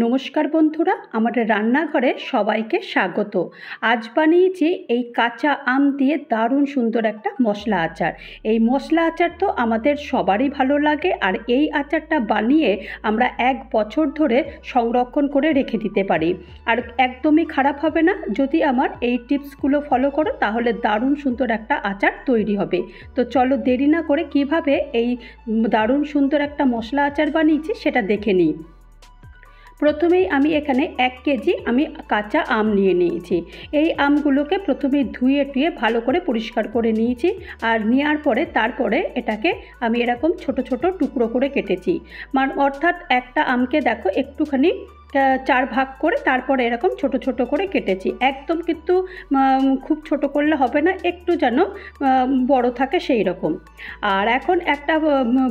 নমস্কার বন্ধুরা, আমাদের রান্নাঘরে সবাইকে স্বাগত। আজ বানিয়েছি এই কাঁচা আম দিয়ে দারুণ সুন্দর একটা মশলা আচার। এই মশলা আচার তো আমাদের সবারই ভালো লাগে, আর এই আচারটা বানিয়ে আমরা 1 বছর ধরে সংরক্ষণ করে রেখে দিতে পারি, আর একদমই খারাপ হবে না। যদি আমার এই টিপসগুলো ফলো করো তাহলে দারুণ সুন্দর একটা আচার তৈরি হবে। তো চলো দেরি না করে কিভাবে এই দারুণ সুন্দর একটা মশলা আচার বানিয়েছি সেটা দেখে নিই। প্রথমেই আমি এখানে 1 কেজি কাঁচা আম নিয়ে নিয়েছি। এই আমগুলোকে প্রথমেই ধুয়ে টুয়ে ভালো করে পরিষ্কার করে নিয়েছি, আর নেওয়ার পরে তারপরে এটাকে আমি এরকম ছোট ছোট টুকরো করে কেটেছি। অর্থাৎ একটা আমকে দেখো একটুখানি 4 ভাগ করে তারপরে এরকম ছোট ছোট করে কেটেছি। একদম কিন্তু খুব ছোট করলে হবে না, একটু যেন বড় থাকে সেই রকম। আর এখন একটা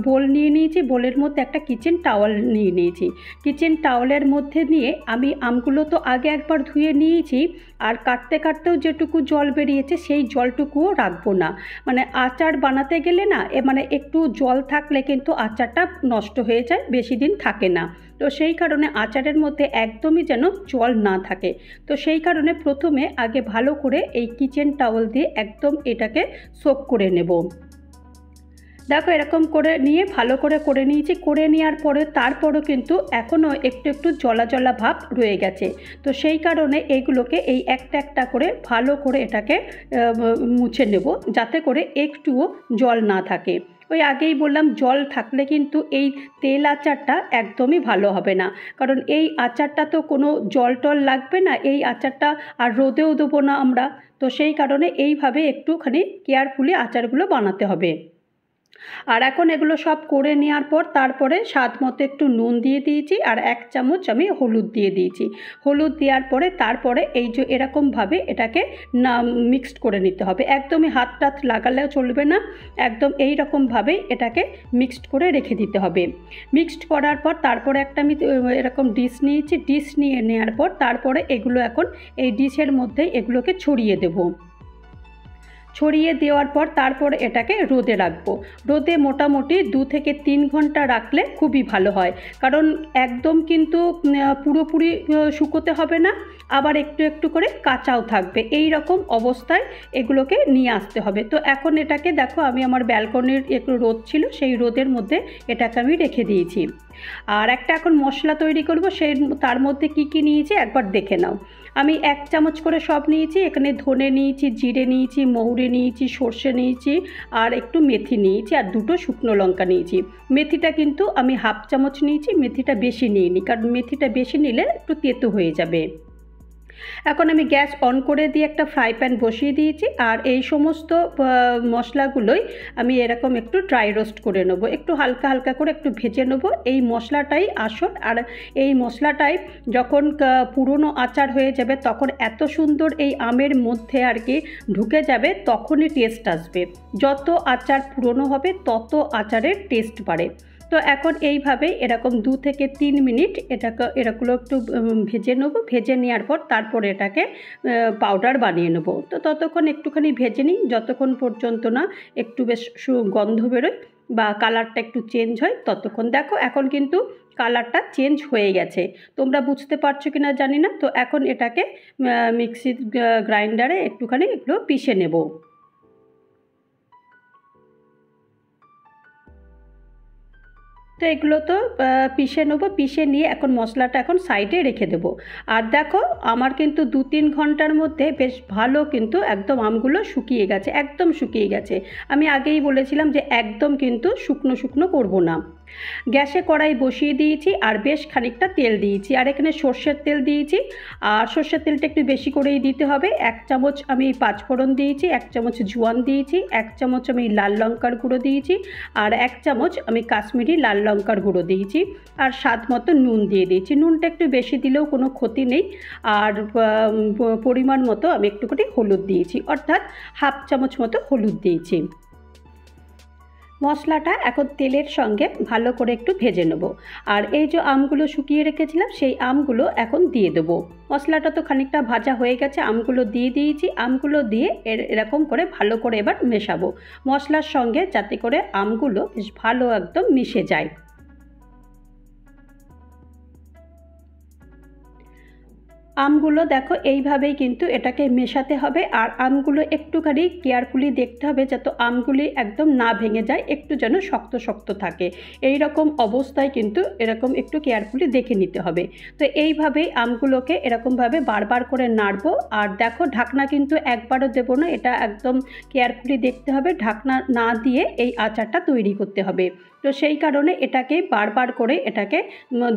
বোল নিয়ে নিয়েছি, বোলের মধ্যে একটা কিচেন টাওয়াল নিয়ে নিয়েছি। কিচেন টাওয়ালের মধ্যে নিয়ে আমি আমগুলো তো আগে একবার ধুয়ে নিয়েছি, আর কাটতে কাটতেও যেটুকু জল বেরিয়েছে সেই জলটুকুও রাখবো না। মানে আচার বানাতে গেলে না একটু জল থাকলে কিন্তু আচারটা নষ্ট হয়ে যায়, বেশি দিন থাকে না। তো সেই কারণে আচারের মধ্যে একদমই যেন জল না থাকে। তো সেই কারণে প্রথমে আগে ভালো করে এই কিচেন টাওয়াল দিয়ে একদম এটাকে সোক করে নেব। দেখো এরকম করে নিয়ে ভালো করে নিয়েছি। করে নেওয়ার পরে তারপরও কিন্তু এখনও একটু একটু জলা জলা ভাব রয়ে গেছে। তো সেই কারণে এইগুলোকে এই একটা একটা করে ভালো করে এটাকে মুছে নেব, যাতে করে একটুও জল না থাকে। ওই আগেই বললাম, জল থাকলে কিন্তু এই তেল আচারটা একদমই ভালো হবে না, কারণ এই আচারটা তো কোনো জল টল লাগবে না। এই আচারটা আর রোদেও দেবো না আমরা। তো সেই কারণে এইভাবে একটুখানি কেয়ারফুলি আচারগুলো বানাতে হবে। আর এখন এগুলো সব করে নেওয়ার পর তারপরে স্বাদ মতো একটু নুন দিয়ে দিয়েছি, আর 1 চামচ আমি হলুদ দিয়ে দিয়েছি। হলুদ দেওয়ার পরে তারপরে এই যে এরকমভাবে এটাকে মিক্সড করে নিতে হবে। একদমই হাত টাত লাগালেও চলবে না, একদম এই রকমভাবেই এটাকে মিক্সড করে রেখে দিতে হবে। মিক্সড করার পর তারপরে একটা আমি এরকম ডিশ নিয়েছি। ডিশ নিয়ে নেওয়ার পর তারপরে এগুলো এখন এই ডিশের মধ্যে এগুলোকে ছড়িয়ে দেবো। ছড়িয়ে দেওয়ার পর তারপর এটাকে রোদে রাখবো। রোদে মোটামুটি 2 থেকে 3 ঘন্টা রাখলে খুবই ভালো হয়, কারণ একদম কিন্তু পুরোপুরি শুকোতে হবে না, আবার একটু একটু করে কাঁচাও থাকবে। এই রকম অবস্থায় এগুলোকে নিয়ে আসতে হবে। তো এখন এটাকে দেখো আমি আমার ব্যালকনির একটু রোদ ছিল, সেই রোদের মধ্যে এটাকে আমি রেখে দিয়েছি। আর একটা এখন মশলা তৈরি করব, তার মধ্যে কি কি নিয়েছি একবার দেখে নাও। আমি 1 চামচ করে সব নিয়েছি। এখানে ধনে নিয়েছি, জিরে নিয়েছি, মৌরি নিয়েছি, সর্ষে নিয়েছি, আর একটু মেথি নিয়েছি, আর 2টো শুকনো লঙ্কা নিয়েছি। মেথিটা কিন্তু আমি 1/2 চামচ নিয়েছি, মেথিটা বেশি নিইনি, কারণ মেথিটা বেশি নিলে একটু তেতো হয়ে যাবে। এখন আমি গ্যাস অন করে দিয়ে একটা ফ্রাই প্যান বসিয়ে দিয়েছি, আর এই সমস্ত মশলাগুলোই আমি এরকম একটু ড্রাই রোস্ট করে নেব, একটু হালকা হালকা করে একটু ভেজে নেব। এই মশলাটাই আসল, আর এই মশলাটাই যখন পুরনো আচার হয়ে যাবে তখন এত সুন্দর এই আমের মধ্যে আর কি ঢুকে যাবে, তখনই টেস্ট আসবে। যত আচার পুরনো হবে তত আচারের টেস্ট বাড়ে। তো এখন এইভাবে এরকম 2 থেকে 3 মিনিট এরকম একটু ভেজে নেব। ভেজে নেওয়ার পর তারপর এটাকে পাউডার বানিয়ে নেব। তো ততক্ষণ একটুখানি ভেজে নিই, যতক্ষণ পর্যন্ত না একটু বেশ গন্ধ বেরোয় বা কালারটা একটু চেঞ্জ হয় ততক্ষণ। দেখো এখন কিন্তু কালারটা চেঞ্জ হয়ে গেছে, তোমরা বুঝতে পারছো কিনা জানি না। তো এখন এটাকে মিক্সির গ্রাইন্ডারে একটুখানি এগুলো পিষে নেব। তো এগুলো তো পিষে নেবো। পিষে নিয়ে এখন মশলাটা এখন সাইডে রেখে দেবো। আর দেখো আমার কিন্তু 2-3 ঘন্টার মধ্যে বেশ ভালো কিন্তু একদম আমগুলো শুকিয়ে গেছে, একদম শুকিয়ে গেছে। আমি আগেই বলেছিলাম যে একদম কিন্তু শুকনো শুকনো করবো না। গ্যাসে কড়াই বসিয়ে দিয়েছি, আর বেশ খানিকটা তেল দিয়েছি, আর এখানে সর্ষের তেল দিয়েছি। আর সর্ষের তেলটা একটু বেশি করেই দিতে হবে। 1 চামচ আমি 5 ফোড়ন দিয়েছি, 1 চামচ জোয়ান দিয়েছি, 1 চামচ আমি লাল লঙ্কার গুঁড়ো দিয়েছি, আর 1 চামচ আমি কাশ্মীরি লাল লঙ্কার গুঁড়ো দিয়েছি, আর স্বাদ মতো নুন দিয়ে দিয়েছি। নুনটা একটু বেশি দিলেও কোনো ক্ষতি নেই। আর পরিমাণ মতো আমি একটুখানি হলুদ দিয়েছি, অর্থাৎ 1/2 চামচ মতো হলুদ দিয়েছি। মশলাটা এখন তেলের সঙ্গে ভালো করে একটু ভেজে নেব। আর এই যে আমগুলো শুকিয়ে রেখেছিলাম সেই আমগুলো এখন দিয়ে দেবো। মশলাটা তো খানিকটা ভাজা হয়ে গেছে, আমগুলো দিয়ে দিয়েছি। আমগুলো দিয়ে এরকম করে ভালো করে এবার মেশাবো মশলার সঙ্গে, যাতে করে আমগুলো বেশ ভালো একদম মিশে যায়। আমগুলো দেখো এইভাবেই কিন্তু এটাকে মেশাতে হবে। আর আমগুলো একটুখানি কেয়ারফুলি দেখতে হবে যাতে আমগুলি একদম না ভেঙে যায়, একটু যেন শক্ত শক্ত থাকে। এই রকম অবস্থায় কিন্তু এরকম একটু কেয়ারফুলি দেখে নিতে হবে। তো এইভাবেই আমগুলোকে এরকমভাবে বারবার করে নাড়বো। আর দেখো ঢাকনা কিন্তু একবারও দেবো না, এটা একদম কেয়ারফুলি দেখতে হবে, ঢাকনা না দিয়ে এই আচারটা তৈরি করতে হবে। তো সেই কারণে এটাকে বারবার করে এটাকে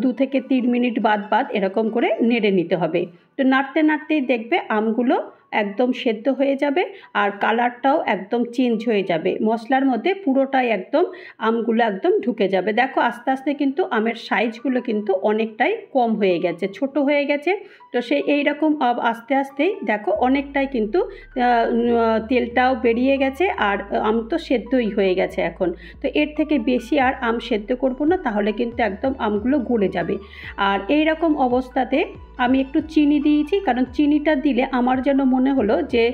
2 থেকে 3 মিনিট বাদ এরকম করে নেড়ে নিতে হবে। তো নাড়তে নাড়তেই দেখবে আমগুলো একদম সেদ্ধ হয়ে যাবে আর কালারটাও একদম চেঞ্জ হয়ে যাবে, মশলার মধ্যে পুরোটাই একদম আমগুলো একদম ঢুকে যাবে। দেখো আস্তে আস্তে কিন্তু আমের সাইজগুলো কিন্তু অনেকটাই কম হয়ে গেছে, ছোট হয়ে গেছে। তো সেই এইরকম আস্তে আস্তেই দেখো অনেকটাই কিন্তু তেলটাও বেরিয়ে গেছে আর আম তো সেদ্ধই হয়ে গেছে এখন। তো এর থেকে বেশি আর আম সেদ্ধ করব না, তাহলে কিন্তু একদম আমগুলো গলে যাবে। আর এই রকম অবস্থাতে আমি একটু চিনি দিয়েছি, কারণ চিনিটা দিলে আমার যেন মনে হলো যে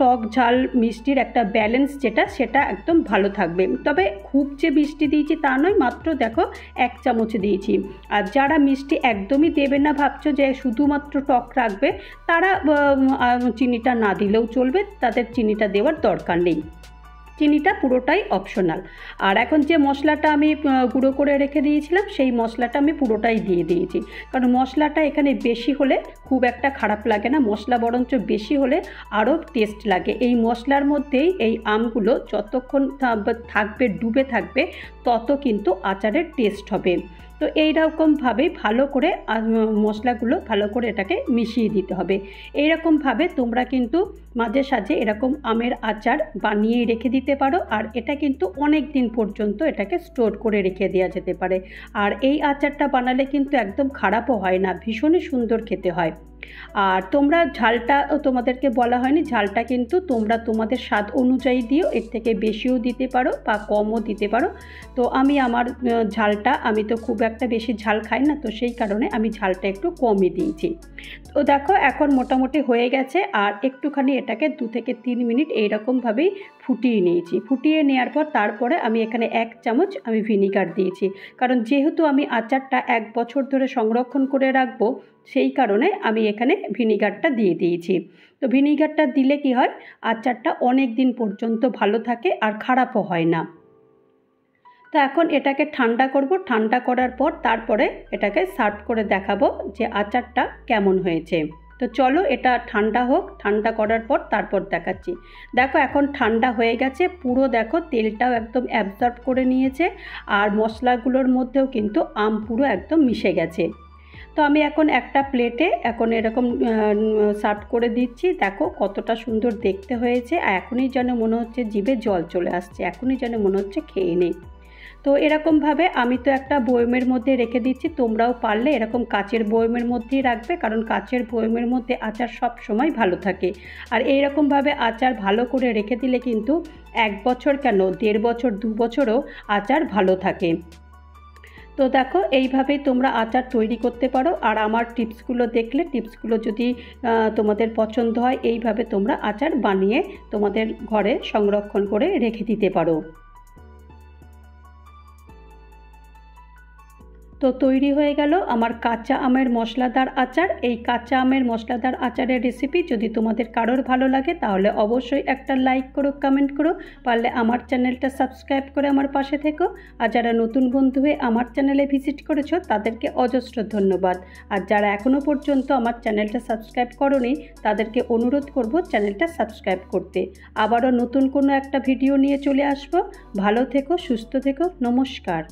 টক ঝাল মিষ্টির একটা ব্যালেন্স যেটা সেটা একদম ভালো থাকবে। তবে খুব যে মিষ্টি দিয়েছি তা নয়, মাত্র দেখো 1 চামচ দিয়েছি। আর যারা মিষ্টি একদমই দেবে না ভাবছো যে শুধুমাত্র টক রাখবে, তারা চিনিটা না দিলেও চলবে, তাদের চিনিটা দেওয়ার দরকার নেই, চিনিটা পুরোটাই অপশনাল। আর এখন যে মশলাটা আমি গুঁড়ো করে রেখে দিয়েছিলাম সেই মশলাটা আমি পুরোটাই দিয়ে দিয়েছি, কারণ মশলাটা এখানে বেশি হলে খুব একটা খারাপ লাগে না, মশলা বরঞ্চ বেশি হলে আরও টেস্ট লাগে। এই মশলার মধ্যেই এই আমগুলো যতক্ষণ থাকবে, ডুবে থাকবে, তত কিন্তু আচারের টেস্ট হবে। তো এই রকমভাবে ভালো করে মশলাগুলো ভালো করে এটাকে মিশিয়ে দিতে হবে। এই রকমভাবে তোমরা কিন্তু মাঝে সাঝে এরকম আমের আচার বানিয়ে রেখে দিতে পারো, আর এটা কিন্তু অনেক দিন পর্যন্ত এটাকে স্টোর করে রেখে দেওয়া যেতে পারে। আর এই আচারটা বানালে কিন্তু একদম খারাপও হয় না, ভীষণই সুন্দর খেতে হয়। আর তোমরা ঝালটা তোমাদেরকে বলা হয়নি, ঝালটা কিন্তু তোমরা তোমাদের স্বাদ অনুযায়ী দিও, এর থেকে বেশিও দিতে পারো বা কমও দিতে পারো। তো আমি আমার ঝালটা, আমি তো খুব একটা বেশি ঝাল খাই না, তো সেই কারণে আমি ঝালটা একটু কমই দিয়েছি। তো দেখো এখন মোটামুটি হয়ে গেছে, আর একটুখানি এটাকে 2 থেকে 3 মিনিট এইরকমভাবেই ফুটিয়ে নিয়েছি। ফুটিয়ে নেওয়ার পর তারপরে আমি এখানে 1 চামচ আমি ভিনিগার দিয়েছি, কারণ যেহেতু আমি আচারটা 1 বছর ধরে সংরক্ষণ করে রাখবো, সেই কারণে আমি এখানে ভিনিগারটা দিয়ে দিয়েছি। তো ভিনিগারটা দিলে কি হয়, আচারটা অনেক দিন পর্যন্ত ভালো থাকে আর খারাপও হয় না। তো এখন এটাকে ঠান্ডা করব, ঠান্ডা করার পর তারপরে এটাকে সার্ভ করে দেখাবো যে আচারটা কেমন হয়েছে। তো চলো এটা ঠান্ডা হোক, ঠান্ডা করার পর তারপর দেখাচ্ছি। দেখো এখন ঠান্ডা হয়ে গেছে পুরো, দেখো তেলটাও একদম অ্যাবজর্ব করে নিয়েছে আর মশলাগুলোর মধ্যেও কিন্তু আম পুরো একদম মিশে গেছে। তো আমি এখন একটা প্লেটে এখন এরকম সার্ভ করে দিচ্ছি। দেখো কতটা সুন্দর দেখতে হয়েছে, আর এখনই যেন মনে হচ্ছে জিভে জল চলে আসছে, এখনই যেন মনে হচ্ছে খেয়ে নেই। তো এরকমভাবে আমি তো একটা বয়মের মধ্যে রেখে দিচ্ছি, তোমরাও পারলে এরকম কাচের বয়মের মধ্যেই রাখবে, কারণ কাচের বয়মের মধ্যে আচার সব সময় ভালো থাকে। আর এইরকমভাবে আচার ভালো করে রেখে দিলে কিন্তু 1 বছর কেন 1.5 বছর 2 বছরও আচার ভালো থাকে। তো দেখো এইভাবেই তোমরা আচার তৈরি করতে পারো। আর আমার টিপসগুলো দেখলে, টিপসগুলো যদি তোমাদের পছন্দ হয়, এইভাবে তোমরা আচার বানিয়ে তোমাদের ঘরে সংরক্ষণ করে রেখে দিতে পারো। তো তৈরি হয়ে গেল আমার কাঁচা আমের মশলাদার আচার। এই কাঁচা আমের মশলাদার আচারের রেসিপি যদি তোমাদের কারোর ভালো লাগে তাহলে অবশ্যই একটা লাইক করো, কমেন্ট করো, পারলে আমার চ্যানেলটা সাবস্ক্রাইব করে আমার পাশে থেকো। আর যারা নতুন বন্ধু হয়ে আমার চ্যানেলে ভিজিট করেছো তাদেরকে অজস্র ধন্যবাদ। আর যারা এখনও পর্যন্ত আমার চ্যানেলটা সাবস্ক্রাইব করোনি তাদেরকে অনুরোধ করব চ্যানেলটা সাবস্ক্রাইব করতে। আবারও নতুন কোনো একটা ভিডিও নিয়ে চলে আসবো। ভালো থেকো, সুস্থ থেকো, নমস্কার।